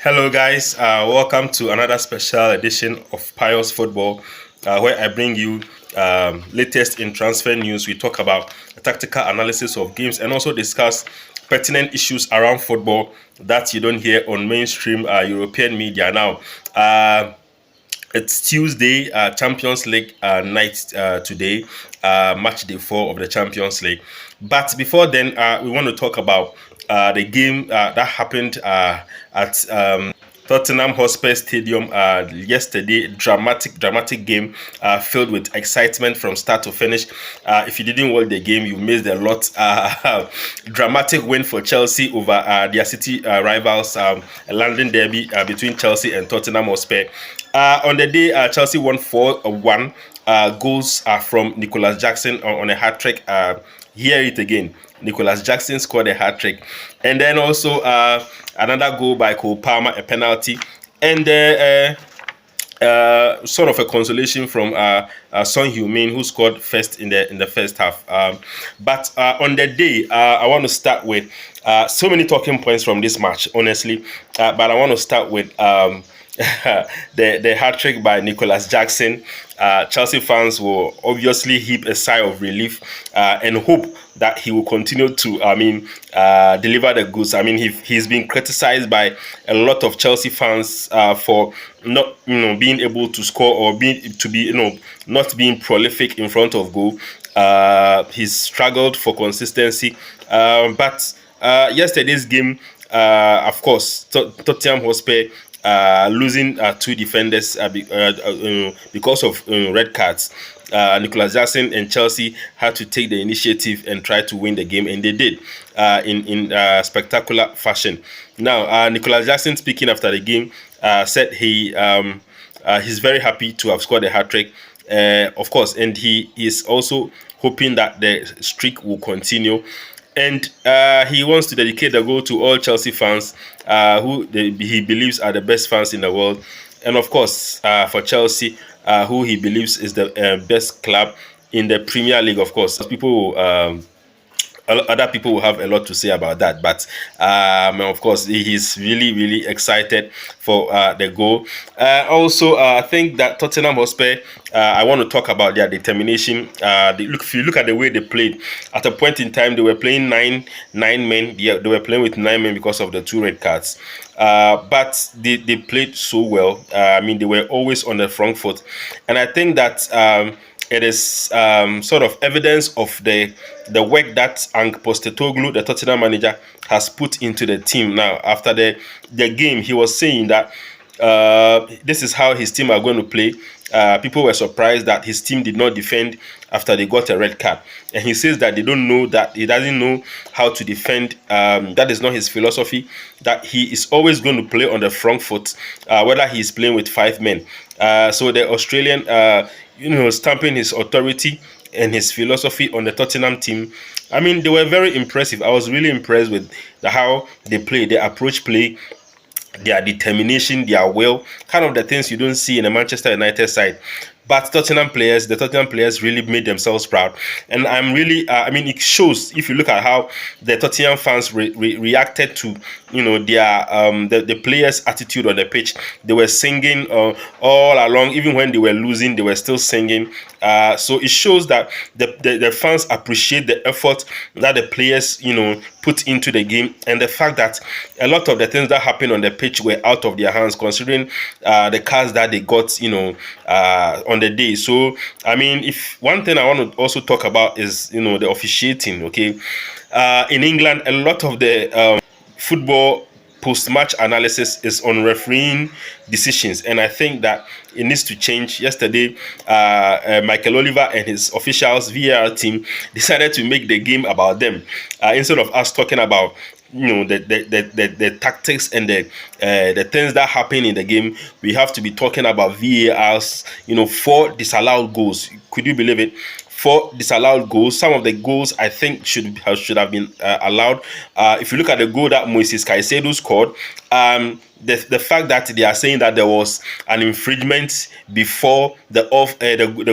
Hello, guys. Welcome to another special edition of Pious Football, where I bring you latest in transfer news. We talk about tactical analysis of games and also discuss pertinent issues around football that you don't hear on mainstream European media. Now, it's Tuesday, Champions League night today, match day 4 of the Champions League. But before then, we want to talk about the game that happened at Tottenham Hotspur Stadium yesterday. Dramatic game filled with excitement from start to finish. If you didn't watch the game, you missed a lot. Dramatic win for Chelsea over their city rivals, a London derby between Chelsea and Tottenham Hotspur. On the day, Chelsea won 4-1. Goals from Nicholas Jackson on a hat trick. Hear it again. Nicholas Jackson scored a hat trick, and then also another goal by Cole Palmer, a penalty, and sort of a consolation from Son Heung-min, who scored first in the first half. But on the day, I want to start with so many talking points from this match, honestly. But I want to start with the hat trick by Nicholas Jackson. Chelsea fans will obviously heap a sigh of relief and hope that he will continue to, deliver the goods. I mean, he's been criticized by a lot of Chelsea fans for not, being able to score or not being prolific in front of goal. He's struggled for consistency, but yesterday's game, of course, Tottenham Hotspur losing two defenders because of red cards. Nicholas Jackson and Chelsea had to take the initiative and try to win the game, and they did in spectacular fashion. Now, Nicholas Jackson, speaking after the game, said he's very happy to have scored a hat trick, of course, and he is also hoping that the streak will continue. And he wants to dedicate the goal to all Chelsea fans who he believes are the best fans in the world. And of course, for Chelsea, who he believes is the best club in the Premier League, of course. Other people will have a lot to say about that, but of course he's really excited for the goal. Also, I think that Tottenham Hotspur, I want to talk about their determination. If you look at the way they played, at a point in time they were playing nine men. They were playing with 9 men because of the 2 red cards. But they played so well. They were always on the front foot, and I think that it is sort of evidence of the work that Ange Postecoglou, the Tottenham manager, has put into the team. Now, after the game, he was saying that this is how his team are going to play. People were surprised that his team did not defend after they got a red card, and he says that he doesn't know how to defend. That is not his philosophy. That he is always going to play on the front foot, whether he is playing with 5 men. So the Australian, stamping his authority and his philosophy on the Tottenham team. They were very impressive. I was really impressed with how they play, their approach play, their determination, their will, kind of the things you don't see in a Manchester United side. But the Tottenham players really made themselves proud. And I'm really, it shows if you look at how the Tottenham fans reacted to, their the players' attitude on the pitch. They were singing all along, even when they were losing, they were still singing. So it shows that the fans appreciate the effort that the players, put into the game, and the fact that a lot of the things that happened on the pitch were out of their hands, considering the cards that they got, on the day. So, if one thing I want to also talk about is, the officiating, okay? In England, a lot of the football post-match analysis is on refereeing decisions, and I think that it needs to change. Yesterday, Michael Oliver and his officials, VAR team, decided to make the game about them instead of us talking about the tactics and the things that happen in the game. We have to be talking about VAR's 4 disallowed goals. Could you believe it? 4 disallowed goals. Some of the goals I think should have been allowed. If you look at the goal that Moises Caicedo scored, the fact that they are saying that there was an infringement before the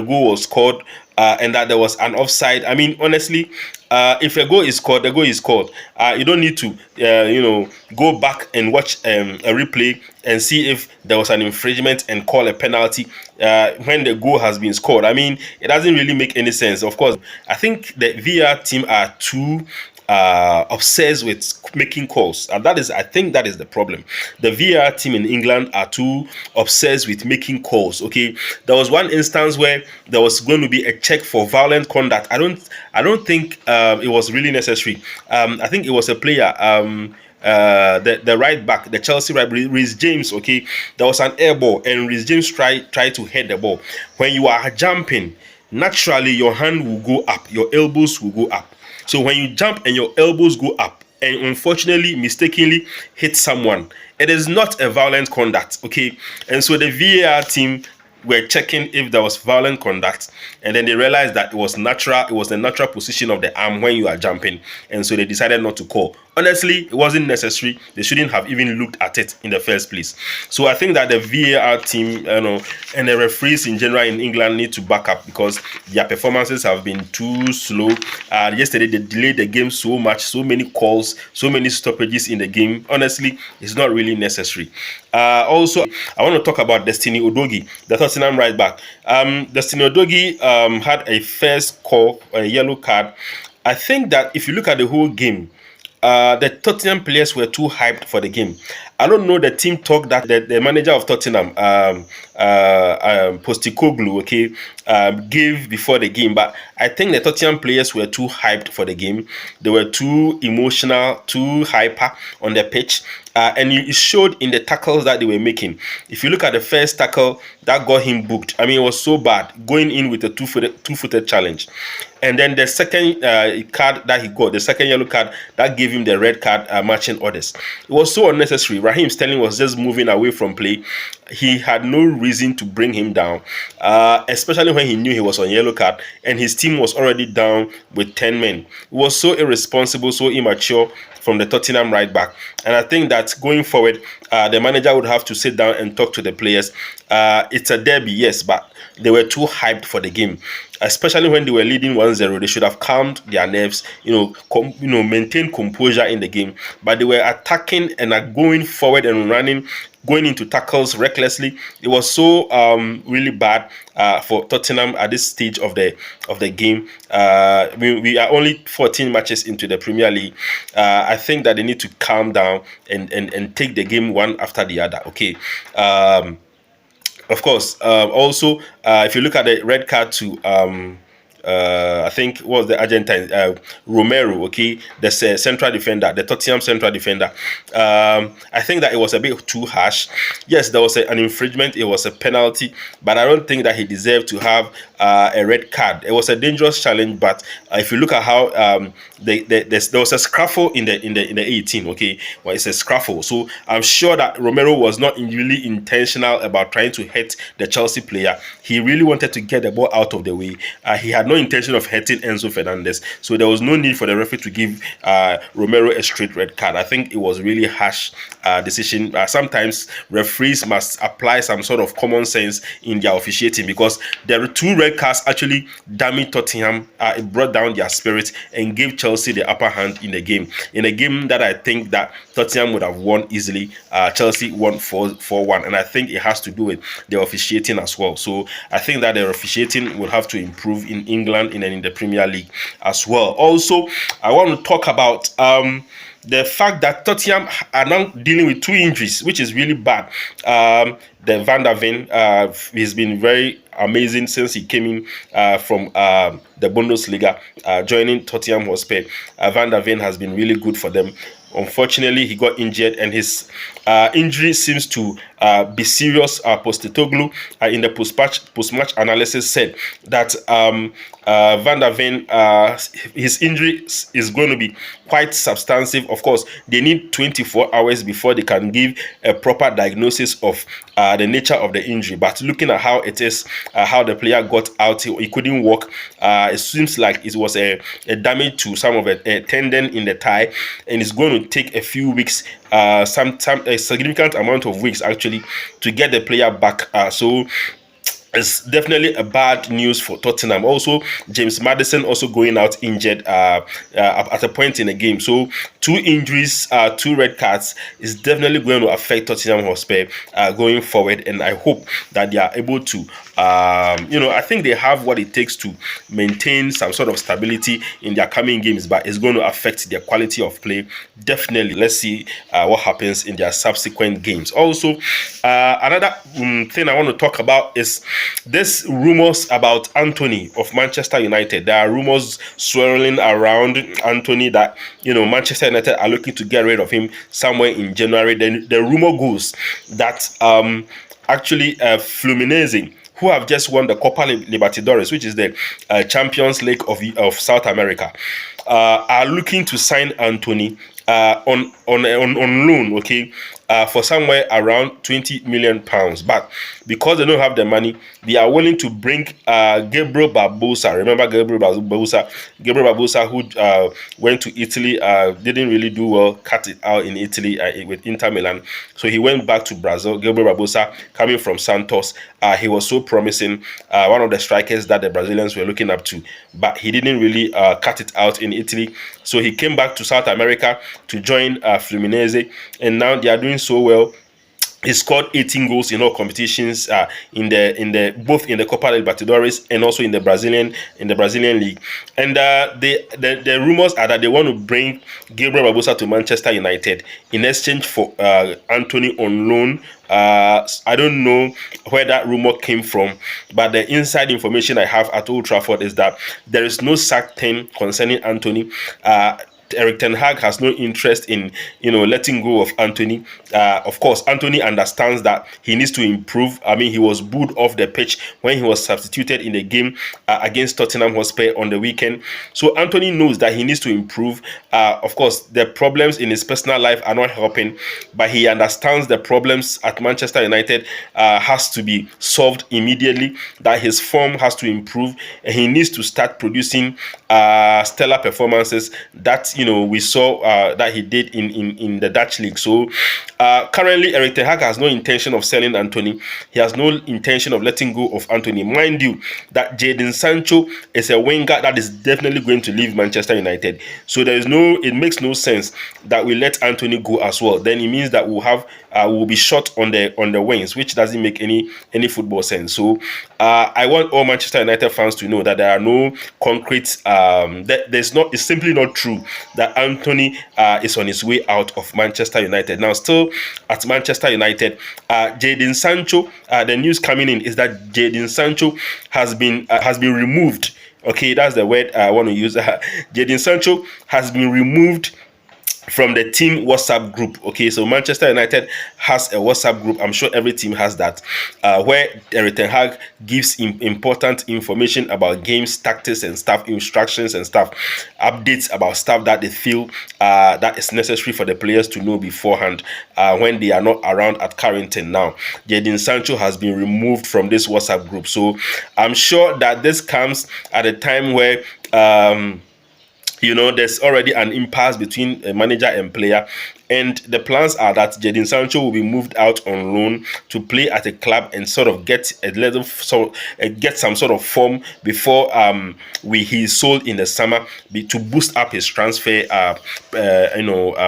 goal was scored, and that there was an offside. I mean, honestly, if a goal is scored, the goal is scored. You don't need to, go back and watch a replay and see if there was an infringement and call a penalty when the goal has been scored. I mean, it doesn't really make any sense. Of course, I think the VR team are too obsessed with making calls, and I think that is the problem. The VAR team in England are too obsessed with making calls. Okay, there was one instance where there was going to be a check for violent conduct. I don't think it was really necessary. I think it was a player. The right back, the Chelsea right, Reece James. Okay, there was an air ball, and Reece James tried to head the ball. When you are jumping, naturally your hand will go up, your elbows will go up. So when you jump and your elbows go up and unfortunately mistakenly hit someone, it is not a violent conduct, okay? And so the VAR team were checking if there was violent conduct, and then they realized that it was natural. It was the natural position of the arm when you are jumping, and so they decided not to call. Honestly, it wasn't necessary. They shouldn't have even looked at it in the first place. So I think that the VAR team, and the referees in general in England need to back up, because their performances have been too slow. Yesterday they delayed the game so much, so many calls, so many stoppages in the game. Honestly, it's not really necessary. Also, I want to talk about Destiny Udogie, the Tottenham right back. Destiny Udogie had a first call, a yellow card. I think that if you look at the whole game, the Tottenham players were too hyped for the game. I don't know the team talk that the manager of Tottenham, Postecoglou, okay, gave before the game, but I think the Tottenham players were too hyped for the game. They were too emotional, too hyper on the pitch. And it showed in the tackles that they were making. If you look at the first tackle, that got him booked. I mean, it was so bad, going in with a two-footed challenge. And then the second card that he got, the second yellow card, that gave him the red card matching orders. It was so unnecessary. Raheem Sterling was just moving away from play. He had no reason to bring him down, especially when he knew he was on yellow card and his team was already down with 10 men. It was so irresponsible, so immature from the Tottenham right back. And I think that going forward, the manager would have to sit down and talk to the players. It's a derby, yes, but they were too hyped for the game. Especially when they were leading 1-0, they should have calmed their nerves, maintain composure in the game. But they were attacking and are going forward and running, going into tackles recklessly. It was so really bad for Tottenham at this stage of the game. We are only 14 matches into the Premier League. I think that they need to calm down and take the game one after the other. Okay. Of course, also, if you look at the red card to I think it was the Argentine Romero, okay, the central defender, the Tottenham central defender. I think that it was a bit too harsh. Yes, there was an infringement, it was a penalty, but I don't think that he deserved to have a red card. It was a dangerous challenge, but if you look at how there was a scruffle in the 18, okay, well, it's a scruffle, so I'm sure that Romero was not really intentional about trying to hit the Chelsea player. He really wanted to get the ball out of the way. He had no intention of hurting Enzo Fernandez, so there was no need for the referee to give Romero a straight red card. I think it was really harsh decision. Sometimes referees must apply some sort of common sense in their officiating, because there were two red cards actually damaged Tottenham. It brought down their spirit and gave Chelsea the upper hand in the game. In a game that I think that Tottenham would have won easily, Chelsea won 4-1, and I think it has to do with the officiating as well. So I think that the officiating will have to improve in England and in the Premier League as well. Also, I want to talk about the fact that Tottenham are now dealing with two injuries, which is really bad. The Van der Ven, he's been very amazing since he came in from the Bundesliga, joining Tottenham Hotspur. Van der Ven has been really good for them. Unfortunately, he got injured, and his injury seems to be serious. Postecoglou, in the post-match analysis, said that Van der Ven, his injury is going to be quite substantive. Of course, they need 24 hours before they can give a proper diagnosis of the nature of the injury. But looking at how it is, how the player got out, he couldn't walk. It seems like it was a damage to some of a tendon in the thigh, and it's going to take a few weeks, a significant amount of weeks actually, to get the player back. So it's definitely a bad news for Tottenham. Also, James Maddison also going out injured at a point in the game. So, two injuries, two red cards is definitely going to affect Tottenham Hotspur going forward. And I hope that they are able to, I think they have what it takes to maintain some sort of stability in their coming games, but it's going to affect their quality of play. Definitely, let's see what happens in their subsequent games. Also, another thing I want to talk about is this rumors about Anthony of Manchester United. There are rumors swirling around Anthony that Manchester United are looking to get rid of him somewhere in January. Then the rumor goes that actually Fluminense, who have just won the Copa Libertadores, which is the Champions League of South America, are looking to sign Anthony on loan, okay, for somewhere around 20 million pounds. But because they don't have the money, they are willing to bring Gabriel Barbosa. Remember Gabriel Barbosa? Gabriel Barbosa, who went to Italy, didn't really do well, cut it out in Italy with Inter Milan. So he went back to Brazil. Gabriel Barbosa, coming from Santos, he was so promising, one of the strikers that the Brazilians were looking up to, but he didn't really cut it out in Italy. So he came back to South America to join Fluminense, and now they are doing so well. He scored 18 goals in all competitions, in the both in the Copa Libertadores and also in the Brazilian league. And the rumors are that they want to bring Gabriel Barbosa to Manchester United in exchange for Anthony on loan. I don't know where that rumor came from, but the inside information I have at Old Trafford is that there is no certain concerning Anthony. Eric Ten Hag has no interest in letting go of Anthony. Of course, Anthony understands that he needs to improve. I mean, he was booed off the pitch when he was substituted in the game against Tottenham Hotspur on the weekend. So Anthony knows that he needs to improve. Of course, the problems in his personal life are not helping, but he understands the problems at Manchester United has to be solved immediately. That his form has to improve, and he needs to start producing stellar performances that we saw that he did in the Dutch league. So currently, Eric Ten Hag has no intention of selling Anthony. He has no intention of letting go of Anthony. Mind you, that Jadon Sancho is a winger that is definitely going to leave Manchester United. So it makes no sense that we let Anthony go as well. Then it means that we'll be short on the wings, which doesn't make any football sense. So I want all Manchester United fans to know that there are no concrete. It's simply not true that Anthony is on his way out of Manchester United. Now, still at Manchester United, Jadon Sancho. The news coming in is that Jadon Sancho has been removed. Okay, that's the word I want to use. Jadon Sancho has been removed from the team WhatsApp group. Okay, so Manchester United has a WhatsApp group. I'm sure every team has that, where Eric Ten Hag gives important information about games, tactics, and stuff, instructions and stuff, updates about stuff that they feel that is necessary for the players to know beforehand when they are not around at Carrington. Now, Jadon Sancho has been removed from this WhatsApp group, so I'm sure that this comes at a time where there's already an impasse between a manager and player, and the plans are that Jadon Sancho will be moved out on loan to play at a club and sort of get some sort of form before he's sold in the summer to boost up his transfer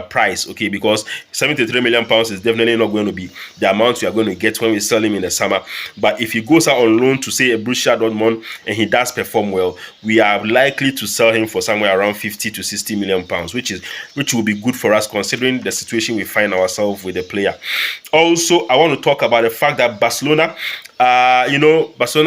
price. Okay, because 73 million pounds is definitely not going to be the amount we are going to get when we sell him in the summer. But if he goes out on loan to say a Borussia Dortmund and he does perform well, we are likely to sell him for somewhere around 50 to 60 million pounds, which will be good for us considering the situation we find ourselves with the player. Also, I want to talk about the fact that Barcelona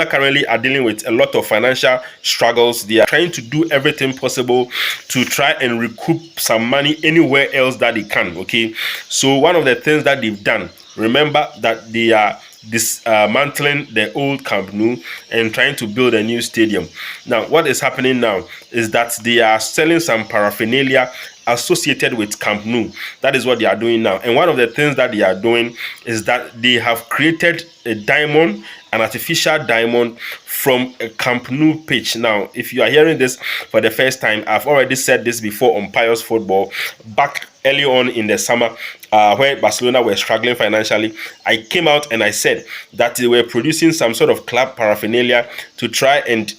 currently are dealing with a lot of financial struggles. They are trying to do everything possible to try and recoup some money anywhere else that they can. Okay, so one of the things that they've done, remember that they are dismantling the old Camp Nou and trying to build a new stadium. Now, what is happening now is that they are selling some paraphernalia associated with Camp Nou. That is what they are doing now. And one of the things that they are doing is that they have created a diamond, an artificial diamond from a Camp Nou pitch. Now, if you are hearing this for the first time, I've already said this before on Pious Football back early on in the summer. where Barcelona were struggling financially, I came out and I said that they were producing some sort of club paraphernalia to try and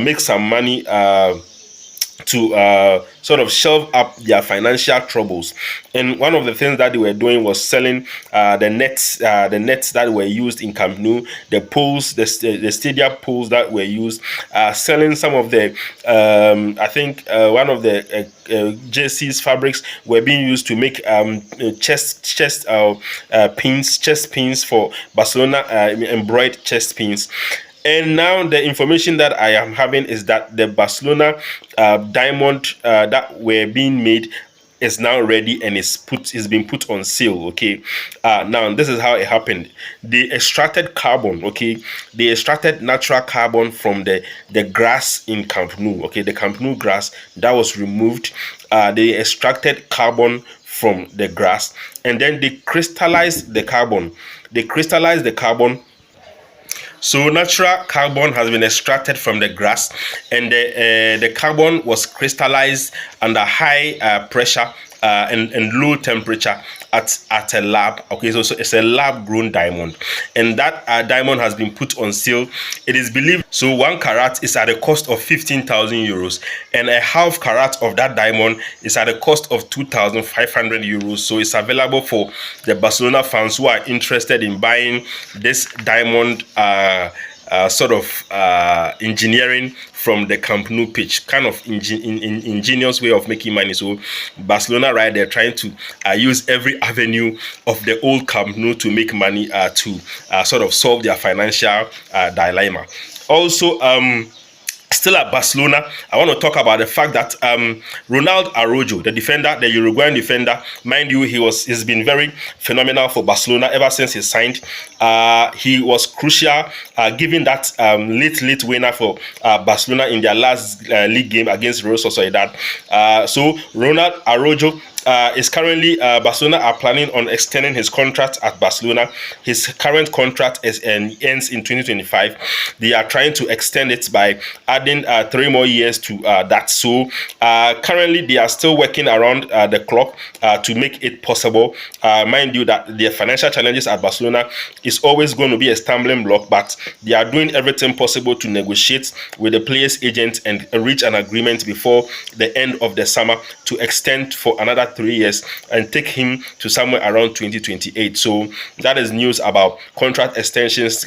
make some money. To sort of shelve up their financial troubles. And one of the things that they were doing was selling the nets that were used in Camp Nou, the poles, the stadium poles that were used, selling some of the, I think one of the jerseys fabrics were being used to make chest pins for Barcelona, embroidered chest pins. And now the information that I am having is that the Barcelona diamond that were being made is now ready and is being put on sale. Okay, now this is how it happened. They extracted carbon. Okay, they extracted natural carbon from the grass in Camp Nou. Okay, the Camp Nou grass that was removed. They extracted carbon from the grass, and then they crystallized the carbon. They crystallized the carbon. So natural carbon has been extracted from the grass, and the carbon was crystallized under high pressure and low temperature at a lab. Okay, so it's a lab grown diamond, and that diamond has been put on sale. It is believed so 1 carat is at a cost of 15,000 euros, and a half carat of that diamond is at a cost of 2,500 euros. So it's available for the Barcelona fans who are interested in buying this diamond. Sort of engineering from the Camp Nou pitch, kind of ingenious way of making money. So Barcelona, right, they're trying to use every avenue of the old Camp Nou to make money to sort of solve their financial dilemma. Also, still at Barcelona, I want to talk about the fact that Ronald Araujo, the defender, the Uruguayan defender, mind you, he's been very phenomenal for Barcelona ever since he signed. He was crucial, giving that late winner for Barcelona in their last league game against Real Sociedad. So Ronald Araujo is currently Barcelona are planning on extending his contract at Barcelona. His current contract ends in 2025. They are trying to extend it by adding 3 more years to that. So currently they are still working around the clock to make it possible. Mind you that the financial challenges at Barcelona is always going to be a stumbling block, but they are doing everything possible to negotiate with the players' agent and reach an agreement before the end of the summer to extend for another 3 years and take him to somewhere around 2028. So that is news about contract extensions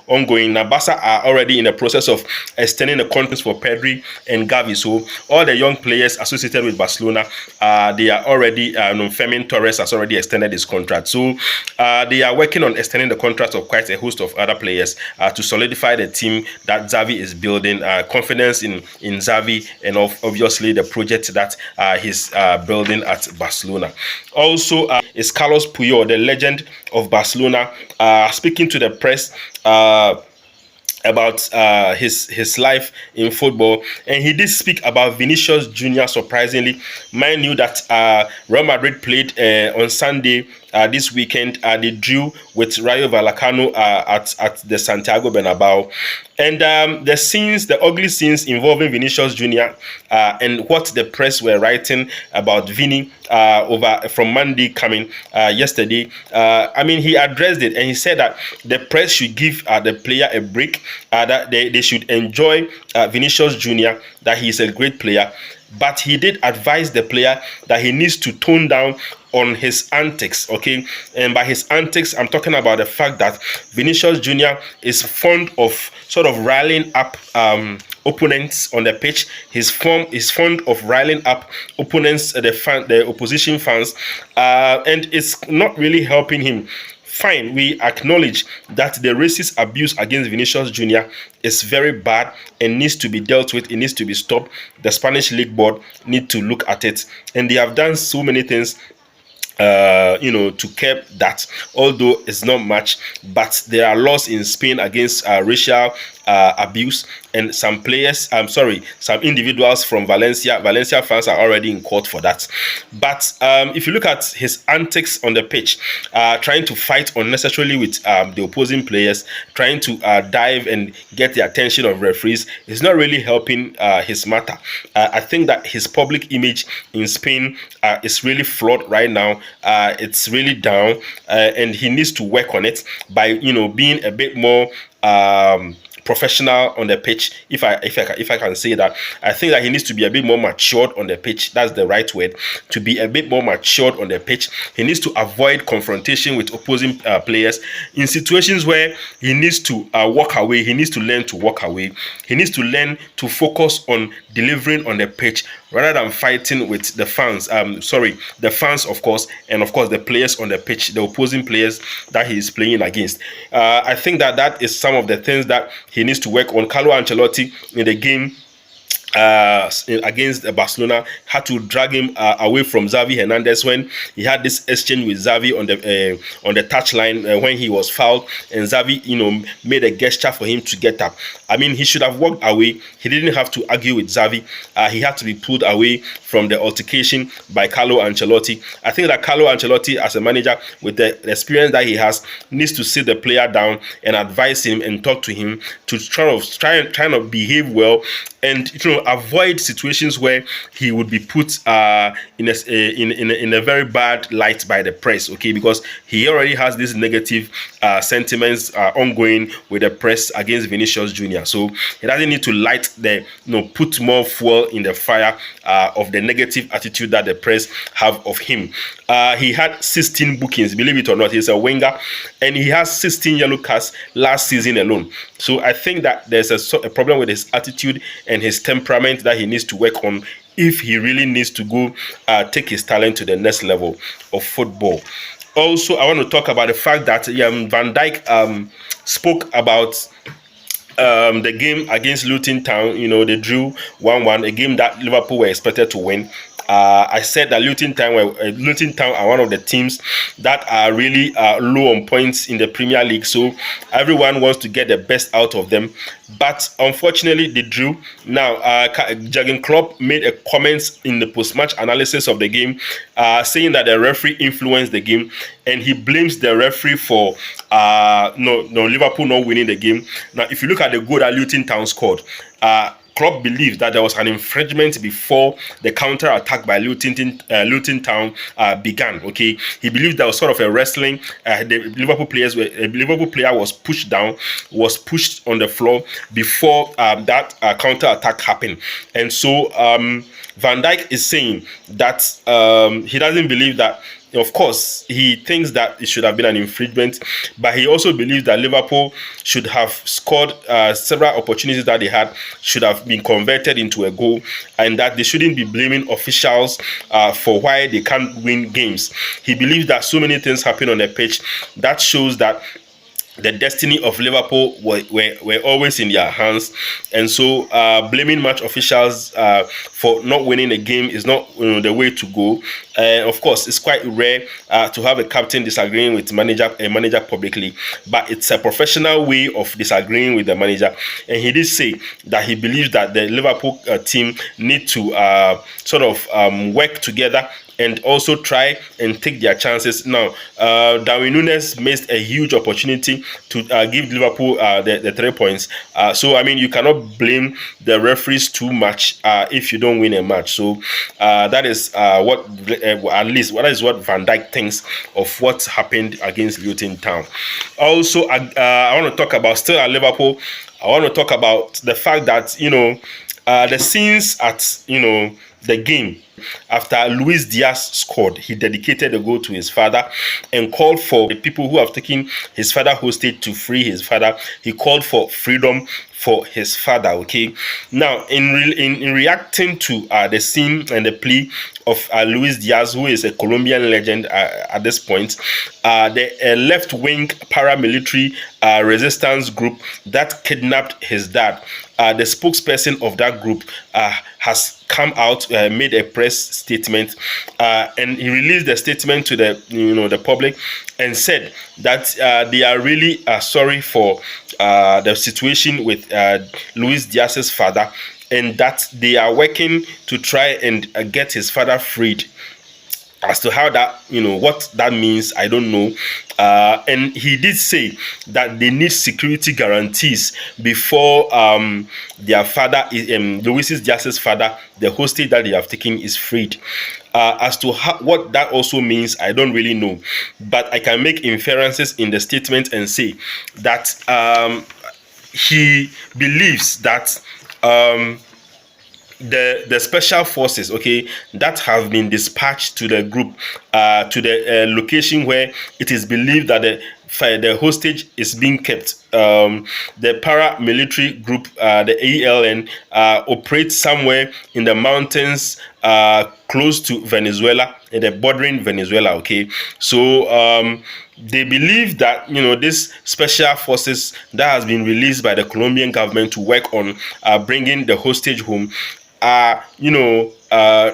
ongoing. Now Barca are already in the process of extending the contracts for Pedri and Gavi. So all the young players associated with Barcelona, they are already Fermin Torres has already extended his contract. So they are working on extending the contracts of quite a host of other players to solidify the team that Xavi is building. Confidence in Xavi, and obviously the project that he's building at Barcelona. Also, is Carlos Puyol, the legend of Barcelona, speaking to the press about his life in football, and he did speak about Vinicius Junior. Surprisingly, mind you that Real Madrid played on Sunday this weekend. They drew with Rayo Vallecano at the Santiago Bernabeu, and the ugly scenes involving Vinicius Junior and what the press were writing about Vini over from Monday coming yesterday. I mean, he addressed it and he said that the press should give the player a break, that they should enjoy Vinicius Junior, that he is a great player. But he did advise the player that he needs to tone down on his antics, okay? And by his antics, I'm talking about the fact that Vinicius Junior is fond of sort of riling up opponents on the pitch. He's fond of riling up opponents, the opposition fans, and it's not really helping him. Fine, we acknowledge that the racist abuse against Vinicius Junior is very bad and needs to be dealt with. It needs to be stopped. The Spanish League Board need to look at it, and they have done so many things to curb that, although it's not much. But there are laws in Spain against racial abuse, and some players, some individuals from Valencia fans are already in court for that. But if you look at his antics on the pitch, trying to fight unnecessarily with the opposing players, trying to dive and get the attention of referees, is not really helping his matter. I think that his public image in Spain is really flawed right now. It's really down, and he needs to work on it by being a bit more professional on the pitch, if I can say that. I think that he needs to be a bit more matured on the pitch. That's the right word. To be a bit more matured on the pitch, he needs to avoid confrontation with opposing players in situations where he needs to walk away. He needs to learn to walk away. He needs to learn to focus on delivering on the pitch rather than fighting with the fans. The fans, of course, and of course the players on the pitch, the opposing players that he is playing against. I think that is some of the things that he needs to work on. Carlo Ancelotti in the game against Barcelona had to drag him away from Xavi Hernandez when he had this exchange with Xavi on the touchline when he was fouled, and Xavi made a gesture for him to get up. I mean, he should have walked away. He didn't have to argue with Xavi. He had to be pulled away from the altercation by Carlo Ancelotti. I think that Carlo Ancelotti, as a manager with the experience that he has, needs to sit the player down and advise him and talk to him to try to behave well, and avoid situations where he would be put in a very bad light by the press. Okay, because he already has these negative sentiments ongoing with the press against Vinicius Junior. So he doesn't need to put more fuel in the fire of the negative attitude that the press have of him. He had 16 bookings, believe it or not. He's a winger, and he has 16 yellow cards last season alone. So I think that there's a problem with his attitude and his temperament that he needs to work on if he really needs to go take his talent to the next level of football. Also, I want to talk about the fact that Van Dijk spoke about the game against Luton Town. They drew 1-1, a game that Liverpool were expected to win. I said that Luton Town are one of the teams that are really low on points in the Premier League, so everyone wants to get the best out of them. But unfortunately, they drew. Now, Jurgen Klopp made a comment in the post-match analysis of the game, saying that the referee influenced the game, and he blames the referee for Liverpool not winning the game. Now, if you look at the goal that Luton Town scored, Klopp believes that there was an infringement before the counter attack by Luton Town began. Okay, he believes there was sort of a wrestling. The Liverpool player was pushed down, was pushed on the floor before that counter attack happened, and so Van Dijk is saying that he doesn't believe that. Of course, he thinks that it should have been an infringement, but he also believes that Liverpool should have scored several opportunities that they had, should have been converted into a goal, and that they shouldn't be blaming officials for why they can't win games. He believes that so many things happen on the pitch that shows that the destiny of Liverpool were always in their hands, and so blaming match officials for not winning a game is not the way to go. Of course, it's quite rare to have a captain disagreeing with a manager publicly, but it's a professional way of disagreeing with the manager. And he did say that he believes that the Liverpool team need to work together and also try and take their chances. Now, Darwin Núñez missed a huge opportunity to give Liverpool the 3 points. So, I mean, you cannot blame the referees too much if you don't win a match. So, that is what Van Dijk thinks of what happened against Luton Town. Also, I want to talk about, still at Liverpool, I want to talk about the fact that, the scenes at, the game after Luis Diaz scored. He dedicated the goal to his father and called for the people who have taken his father hostage to free his father. He called for freedom for his father. Okay, now in reacting to the scene and the plea of Luis Diaz, who is a Colombian legend at this point, the left-wing paramilitary resistance group that kidnapped his dad, the spokesperson of that group has come out, made a press press statement, and he released the statement to the public, and said that they are really sorry for the situation with Luis Diaz's father, and that they are working to try and get his father freed. As to how that, what that means, I don't know. And he did say that they need security guarantees before their father, Luis Diaz's father, the hostage that they have taken, is freed. As to what that also means, I don't really know. But I can make inferences in the statement and say that he believes that the special forces, okay, that have been dispatched to the group, to the location where it is believed that the hostage is being kept. The paramilitary group, the ALN, operates somewhere in the mountains close to Venezuela, in the bordering Venezuela. Okay, so they believe that this special forces that has been released by the Colombian government to work on bringing the hostage home are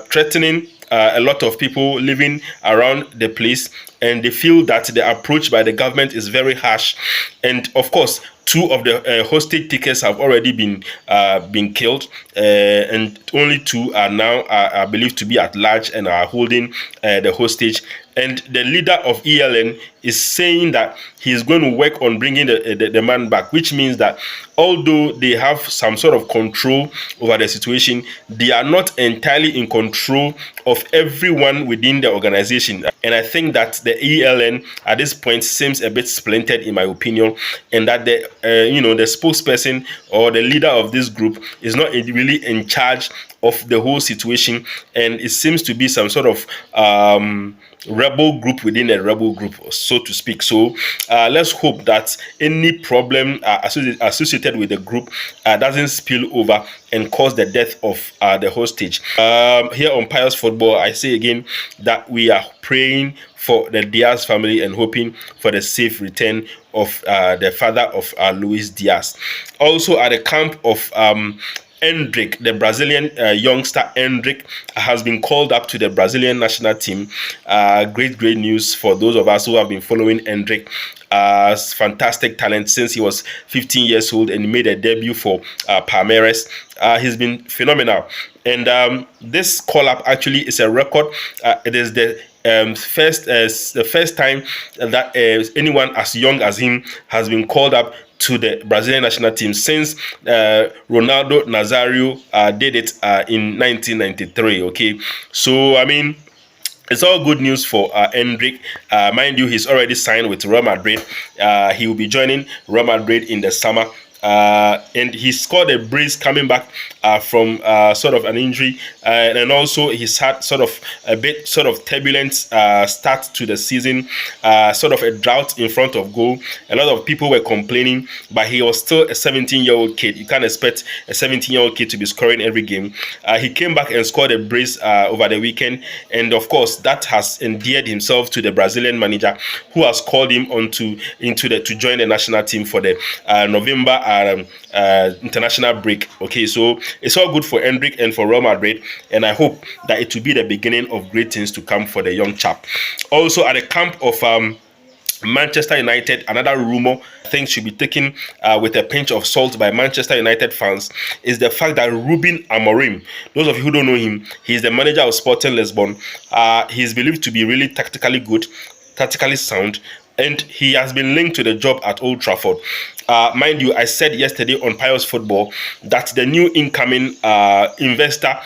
threatening a lot of people living around the place, and they feel that the approach by the government is very harsh. And of course, two of the hostage takers have already been killed, and only two are now are believed to be at large and are holding the hostage. And the leader of ELN is saying that he is going to work on bringing the man back, which means that although they have some sort of control over the situation, they are not entirely in control of everyone within the organization. And I think that the ELN at this point seems a bit splintered, in my opinion, and that the spokesperson or the leader of this group is not really in charge of the whole situation, and it seems to be some sort of rebel group within a rebel group, so to speak. So let's hope that any problem associated with the group doesn't spill over and cause the death of the hostage. Here on Pious Football, I say again that we are praying for the Diaz family and hoping for the safe return of the father of Luis Diaz. Also at the camp of Endrick, the Brazilian youngster Endrick, has been called up to the Brazilian national team. Great news for those of us who have been following Endrick. Fantastic talent since he was 15 years old and made a debut for Palmeiras. He's been phenomenal. And this call-up actually is a record. It is the first time that anyone as young as him has been called up to the Brazilian national team since Ronaldo Nazario did it in 1993. Okay, so I mean, it's all good news for Endrick. Mind you, he's already signed with Real Madrid. He will be joining Real Madrid in the summer. And he scored a brace coming back from sort of an injury, and also he's had sort of a bit sort of turbulent start to the season, sort of a drought in front of goal. A lot of people were complaining, but he was still a 17-year-old kid. You can't expect a 17-year-old kid to be scoring every game. He came back and scored a brace over the weekend, and of course that has endeared himself to the Brazilian manager, who has called him to join the national team for the November international break. Okay, so it's all good for Endrick and for Real Madrid, and I hope that it will be the beginning of great things to come for the young chap. Also at the camp of Manchester United, another rumor I think should be taken with a pinch of salt by Manchester United fans is the fact that Ruben Amorim, those of you who don't know him, he's the manager of Sporting Lisbon. He's believed to be really tactically good, tactically sound, and he has been linked to the job at Old Trafford. Mind you, I said yesterday on Pious Football that the new incoming investor,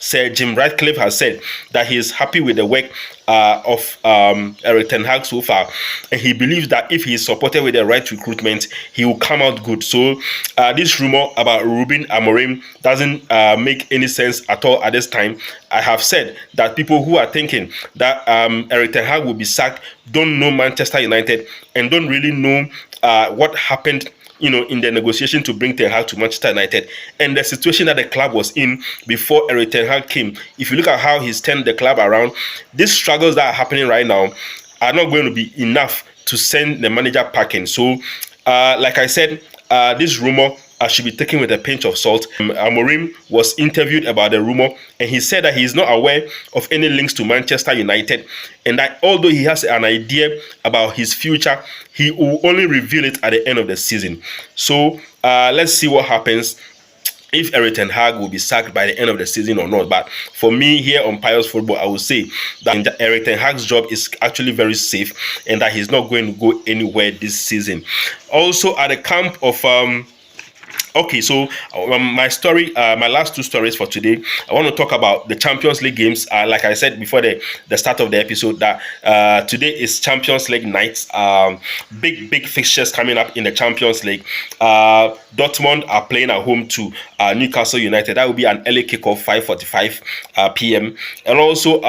Sir Jim Ratcliffe, has said that he is happy with the work of Erik ten Hag so far, and he believes that if he is supported with the right recruitment, he will come out good. So this rumor about Ruben Amorim doesn't make any sense at all at this time. I have said that people who are thinking that Erik ten Hag will be sacked don't know Manchester United and don't really know what happened in the negotiation to bring Ten Hag to Manchester United and the situation that the club was in before Erik ten Hag came. If you look at how he's turned the club around, these struggles that are happening right now are not going to be enough to send the manager packing. So, like I said, this rumor should be taken with a pinch of salt. Amorim was interviewed about the rumor, and he said that he is not aware of any links to Manchester United, and that although he has an idea about his future, he will only reveal it at the end of the season. So let's see what happens, if Erik ten Hag will be sacked by the end of the season or not. But for me here on Pious Football, I would say that Erik ten Hag's job is actually very safe, and that he's not going to go anywhere this season. Also, at the camp of okay, so my last two stories for today. I want to talk about the Champions League games. Like I said before the start of the episode, that today is Champions League night. Big fixtures coming up in the Champions League. Dortmund are playing at home to Newcastle United. That will be an early kickoff, 5:45 p.m. And also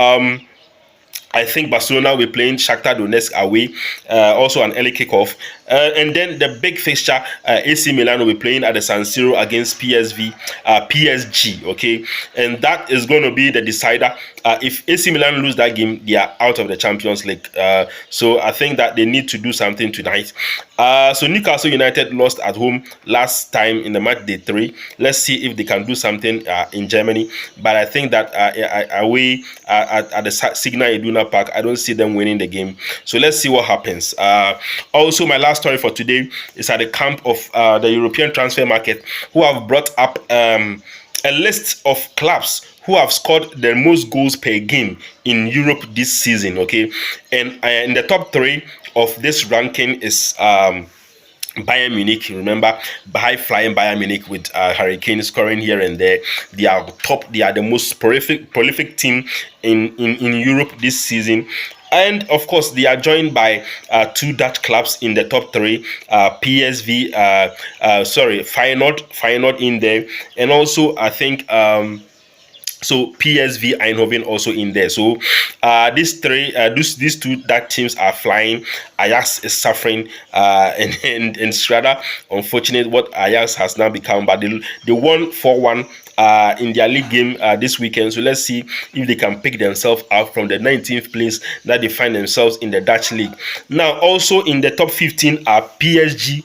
I think Barcelona will be playing Shakhtar Donetsk away, also an early kickoff. And then the big fixture, AC Milan will be playing at the San Siro against PSG, okay? And that is going to be the decider. If AC Milan lose that game, they are out of the Champions League. So I think that they need to do something tonight. So Newcastle United lost at home last time in the match day 3. Let's see if they can do something in Germany. But I think that away at the Signal Iduna Park, I don't see them winning the game. So let's see what happens. Also, my last story for today is at the camp of the European transfer market, who have brought up a list of clubs who have scored the most goals per game in Europe this season. Okay, and in the top 3 of this ranking is Bayern Munich. Remember, high flying Bayern Munich with Harry Kane scoring here and there. They are top. They are the most prolific team in Europe this season. And of course, they are joined by 2 Dutch clubs in the top 3. PSV, Feyenoord in there, and also I think. So PSV Eindhoven also in there. So these 2 that teams are flying. Ajax is suffering, and it's rather unfortunate what Ajax has now become. But they won 4-1 in their league game this weekend. So let's see if they can pick themselves out from the 19th place that they find themselves in the Dutch league. Now, also in the top 15 are PSG,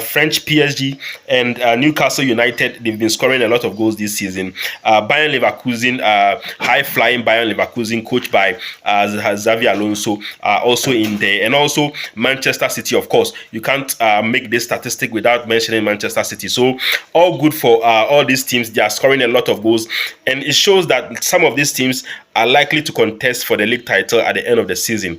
French PSG, and Newcastle United. They've been scoring a lot of goals this season. Bayern Leverkusen, high flying Bayern Leverkusen, coached by Xavi Alonso, also in there. And also Manchester City, of course. You can't make this statistic without mentioning Manchester City. So all good for all these teams. They are scoring a lot of goals, and it shows that some of these teams are likely to contest for the league title at the end of the season.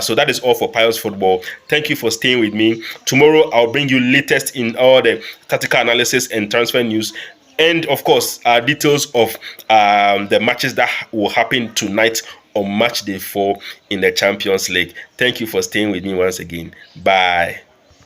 So that is all for Pious Football. Thank you for staying with me. Tomorrow I'll bring you latest in all the tactical analysis and transfer news, and of course details of the matches that will happen tonight on match day 4 in the Champions League. Thank you for staying with me once again. Bye.